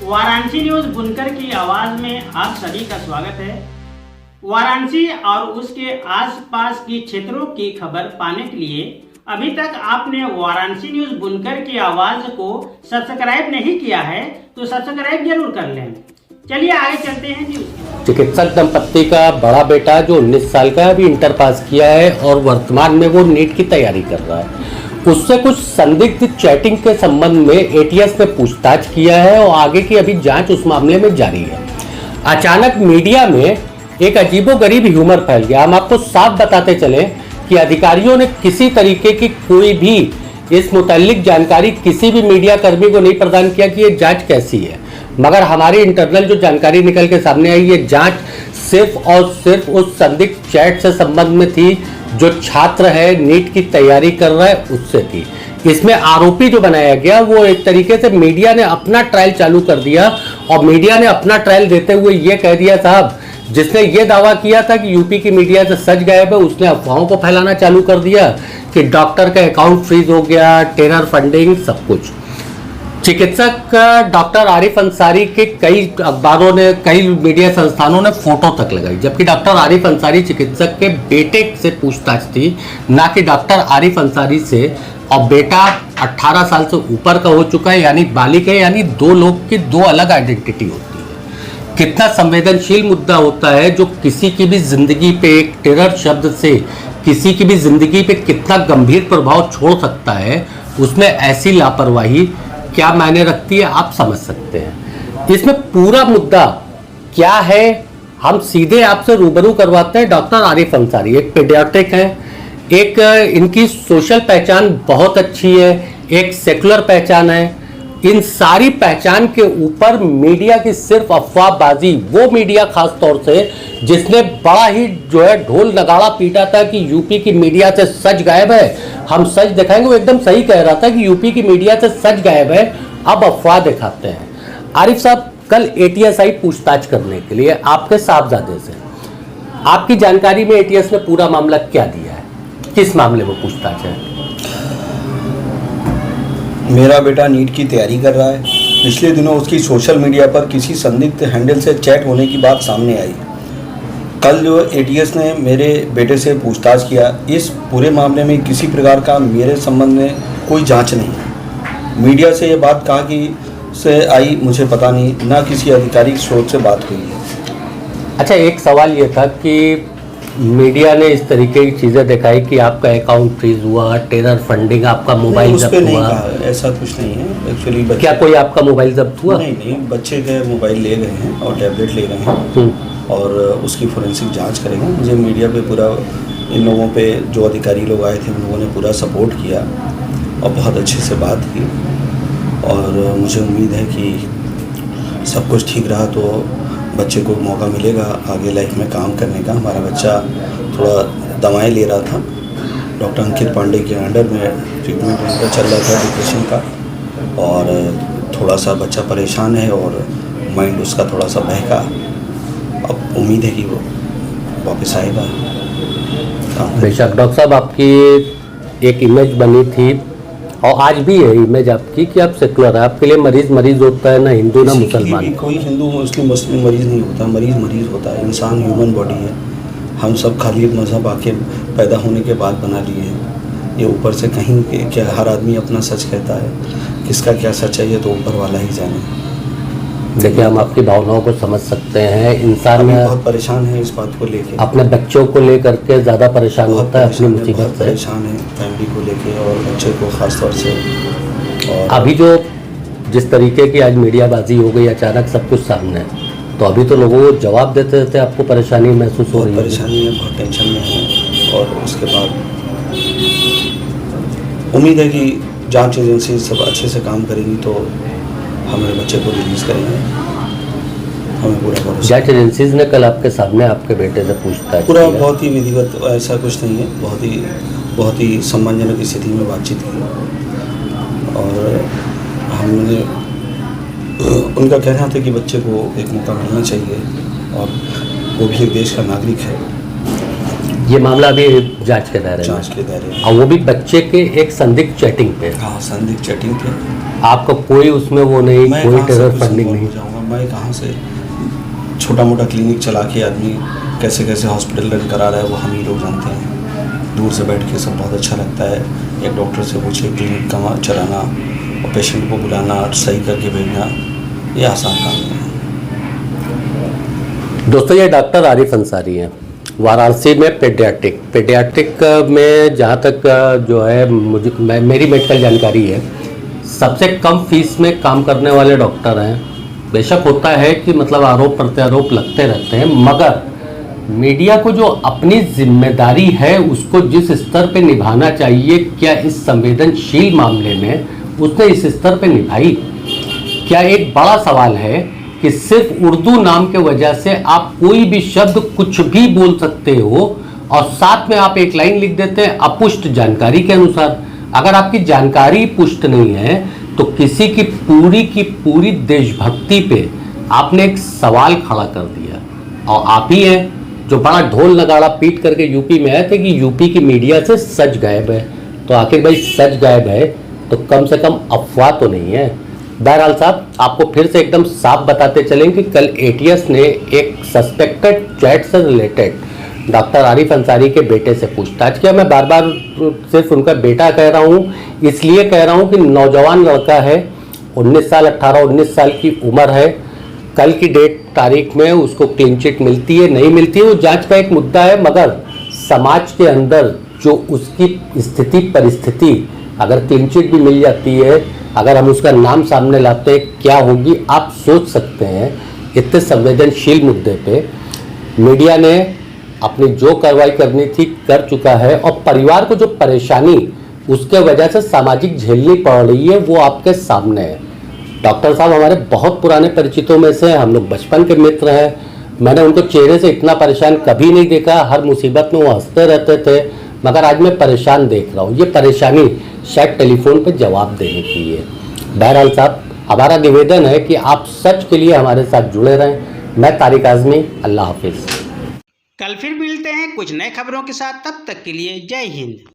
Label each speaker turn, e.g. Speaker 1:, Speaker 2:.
Speaker 1: Varanasi news बुनकर की आवाज में आप सभी का स्वागत है। वाराणसी और उसके आसपास की क्षेत्रों की खबर पाने के लिए अभी तक आपने वाराणसी न्यूज बुनकर की आवाज को सब्सक्राइब नहीं किया है तो सब्सक्राइब जरूर कर लें। चलिए आगे चलते हैं न्यूज।
Speaker 2: चिकित्सक दंपत्ति का बड़ा बेटा जो 19 साल का है अभी इंटर पास किया है और वर्तमान में वो नीट की तैयारी कर रहा है, उससे कुछ संदिग्ध चैटिंग के संबंध में एटीएस ने पूछताछ किया है और आगे की अभी जांच उस मामले में जारी है। अचानक मीडिया में एक अजीबोगरीब ह्यूमर फैल गया। हम आपको साफ बताते चले कि अधिकारियों ने किसी तरीके की कोई भी इस मुतल्लिक जानकारी किसी भी मीडिया कर्मी को नहीं प्रदान किया कि ये जांच कैसी है, मगर हमारी इंटरनल जो जानकारी निकल के सामने आई, ये जांच सिर्फ और सिर्फ उस संदिग्ध चैट से संबंध में थी जो छात्र है नीट की तैयारी कर रहा है उससे थी। इसमें आरोपी जो बनाया गया वो एक तरीके से मीडिया ने अपना ट्रायल चालू कर दिया और मीडिया ने अपना ट्रायल देते हुए ये कह दिया, साहब जिसने ये दावा किया था कि यूपी की मीडिया से सच गायब है उसने अफवाहों को फैलाना चालू कर दिया कि डॉक्टर का अकाउंट फ्रीज हो गया, टेरर फंडिंग, सब कुछ। चिकित्सक डॉक्टर आरिफ अंसारी के कई अखबारों ने, कई मीडिया संस्थानों ने फोटो तक लगाई, जबकि डॉक्टर आरिफ अंसारी चिकित्सक के बेटे से पूछताछ थी, ना कि डॉक्टर आरिफ अंसारी से। और बेटा 18 साल से ऊपर का हो चुका है, यानी बालिग है, यानी दो लोग की दो अलग आइडेंटिटी होती है। कितना संवेदनशील मुद्दा होता है जो किसी की भी जिंदगी पे एक टेरर शब्द से किसी की भी जिंदगी पे कितना गंभीर प्रभाव छोड़ सकता है, उसमें ऐसी लापरवाही क्या मायने रखती है आप समझ सकते हैं। इसमें पूरा मुद्दा क्या है हम सीधे आपसे रूबरू करवाते हैं। डॉक्टर आरिफ अंसारी एक पीडियाट्रिक है, एक इनकी सोशल पहचान बहुत अच्छी है, एक सेकुलर पहचान है। इन सारी पहचान के ऊपर मीडिया की सिर्फ अफवाहबाजी, वो मीडिया खास तौर से जिसने बड़ा ही जो है ढोल नगाड़ा पीटा था कि यूपी की मीडिया से सच गायब है, हम सच दिखाएंगे, वो एकदम सही कह रहा था कि यूपी की मीडिया से सच गायब है, अब अफवाह दिखाते हैं। आरिफ साहब कल एटीएस आई पूछताछ करने के लिए आपके साहबजादे से, आपकी जानकारी में एटीएस ने पूरा मामला क्या दिया है, किस मामले में पूछताछ है?
Speaker 3: मेरा बेटा नीट की तैयारी कर रहा है। पिछले दिनों उसकी सोशल मीडिया पर किसी संदिग्ध हैंडल से चैट होने की बात सामने आई। कल जो एटीएस ने मेरे बेटे से पूछताछ किया, इस पूरे मामले में किसी प्रकार का मेरे संबंध में कोई जांच नहीं है। मीडिया से ये बात कहाँ की से आई मुझे पता नहीं, ना किसी आधिकारिक स्रोत से बात हुई है।
Speaker 2: अच्छा, एक सवाल ये था कि मीडिया ने इस तरीके की चीज़ें दिखाई कि आपका अकाउंट फ्रीज हुआ, टेरर फंडिंग, आपका मोबाइल जब्त हुआ,
Speaker 3: ऐसा कुछ नहीं है एक्चुअली।
Speaker 2: क्या कोई आपका मोबाइल जब्त हुआ?
Speaker 3: नहीं, बच्चे के मोबाइल ले गए हैं और टैबलेट ले गए हैं और उसकी फोरेंसिक जांच करेंगे। मुझे मीडिया पे पूरा, इन लोगों पे जो अधिकारी लोग आए थे उन लोगों ने पूरा सपोर्ट किया और बहुत अच्छे से बात की और मुझे उम्मीद है कि सब कुछ ठीक रहा तो बच्चे को मौका मिलेगा आगे लाइफ में काम करने का। हमारा बच्चा थोड़ा दवाएं ले रहा था, डॉक्टर अंकित पांडे के अंडर में ट्रीटमेंट उनका चल रहा था डिप्रेशन का, और थोड़ा सा बच्चा परेशान है और माइंड उसका थोड़ा सा बहका। अब उम्मीद है कि वो वापस आएगा।
Speaker 2: बेशक डॉक्टर साहब, आपकी एक इमेज बनी थी और आज भी है इमेज आपकी कि आप सेकुलर है, आपके लिए मरीज होता है, ना हिंदू ना मुसलमान।
Speaker 3: कोई हिंदू मुस्लिम मरीज नहीं होता, मरीज होता है। इंसान ह्यूमन बॉडी है, हम सब खाली मज़हब आके पैदा होने के बाद बना लिए हैं। ये ऊपर से कहीं क्या हर आदमी अपना सच कहता है, किसका क्या सच है ये तो ऊपर वाला ही जाने।
Speaker 2: देखिए, हम आपकी भावनाओं को समझ सकते हैं। इंसान
Speaker 3: बहुत परेशान है इस बात को लेके,
Speaker 2: अपने बच्चों को लेकर के ज़्यादा परेशान होता है, अपनी मुसीबत से
Speaker 3: परेशान है, फैमिली को लेके और बच्चे को खास तौर से। और
Speaker 2: अभी जो जिस तरीके की आज मीडियाबाजी हो गई, अचानक सब कुछ सामने है, तो अभी तो लोगों को जवाब देते देते आपको परेशानी महसूस हो रही है?
Speaker 3: परेशानी है, बहुत टेंशन में है। और उसके बाद उम्मीद है कि जांच एजेंसी सब अच्छे से काम करेंगी तो हमारे बच्चे को रिलीज करेंगे, हमें पूरा भरोसा।
Speaker 2: जांच एजेंसीज ने कल आपके सामने आपके बेटे से पूछताछ
Speaker 3: पूरा बहुत ही विधिवत, ऐसा कुछ नहीं है, बहुत ही सम्मानजनक स्थिति में बातचीत की और हमने उनका कहना था कि बच्चे को एक मौका मिलना चाहिए और वो भी एक देश का नागरिक है।
Speaker 2: ये मामला अभी जांच के दायरे में,
Speaker 3: जांच के दायरे में,
Speaker 2: और वो भी बच्चे के एक संदिग्ध चैटिंग पे।
Speaker 3: हाँ, संदिग्ध चैटिंग पे
Speaker 2: आपका कोई उसमें वो नहीं,
Speaker 3: मैं
Speaker 2: कोई
Speaker 3: कहाँ से
Speaker 2: टेरर
Speaker 3: कुछ
Speaker 2: फंडिंग
Speaker 3: involve
Speaker 2: नहीं?
Speaker 3: हो जाऊंगा? मैं कहाँ से छोटा मोटा क्लिनिक चला के आदमी कैसे कैसे हॉस्पिटल रन करा रहा है वो हम ही लोग जानते हैं। दूर से बैठ के सब बहुत अच्छा लगता है। एक डॉक्टर से पूछे क्लिनिक का चलाना और पेशेंट को बुलाना, सही करके भेजना, ये आसान काम नहीं है।
Speaker 2: दोस्तों, ये डॉक्टर आरिफ अंसारी हैं, वाराणसी में पेडियाट्रिक में जहाँ तक जो है मेरी मेडिकल जानकारी है, सबसे कम फीस में काम करने वाले डॉक्टर हैं। बेशक होता है कि मतलब आरोप प्रत्यारोप लगते रहते हैं, मगर मीडिया को जो अपनी जिम्मेदारी है उसको जिस स्तर पे निभाना चाहिए, क्या इस संवेदनशील मामले में उसने इस स्तर पे निभाई? क्या एक बड़ा सवाल है कि सिर्फ उर्दू नाम के वजह से आप कोई भी शब्द कुछ भी बोल सकते हो और साथ में आप एक लाइन लिख देते हैं अपुष्ट जानकारी के अनुसार। अगर आपकी जानकारी पुष्ट नहीं है तो किसी की पूरी देशभक्ति पे आपने एक सवाल खड़ा कर दिया। और आप ही हैं जो बड़ा ढोल नगाड़ा पीट करके यूपी में आए थे कि यूपी की मीडिया से सच गायब है। तो आखिर भाई सच गायब है तो कम से कम अफवाह तो नहीं है। बहरहाल साहब, आपको फिर से एकदम साफ बताते चलें कि कल एटीएस ने एक सस्पेक्टेड चैट से रिलेटेड डॉक्टर आरिफ अंसारी के बेटे से पूछताछ किया। मैं बार बार सिर्फ उनका बेटा कह रहा हूँ, इसलिए कह रहा हूँ कि नौजवान लड़का है, 18-19 साल की उम्र है। कल की तारीख में उसको क्लीन चिट मिलती है नहीं मिलती है वो जांच का एक मुद्दा है, मगर समाज के अंदर जो उसकी स्थिति परिस्थिति, अगर क्लीन चिट भी मिल जाती है, अगर हम उसका नाम सामने लाते हैं, क्या होगी आप सोच सकते हैं। इतने संवेदनशील मुद्दे पे मीडिया ने अपनी जो कार्रवाई करनी थी कर चुका है, और परिवार को जो परेशानी उसके वजह से सामाजिक झेलनी पड़ रही है वो आपके सामने है। डॉक्टर साहब हमारे बहुत पुराने परिचितों में से, हम लोग बचपन के मित्र हैं। मैंने उनको चेहरे से इतना परेशान कभी नहीं देखा, हर मुसीबत में वो हंसते रहते थे, मगर आज मैं परेशान देख रहा हूँ। ये परेशानी शायद टेलीफोन पे जवाब देने की है। बहरहाल साहब, हमारा निवेदन है कि आप सच के लिए हमारे साथ जुड़े रहें। मैं तारिक आज़मी, अल्लाह हाफिज़।
Speaker 1: कल फिर मिलते हैं कुछ नए खबरों के साथ, तब तक के लिए जय हिंद।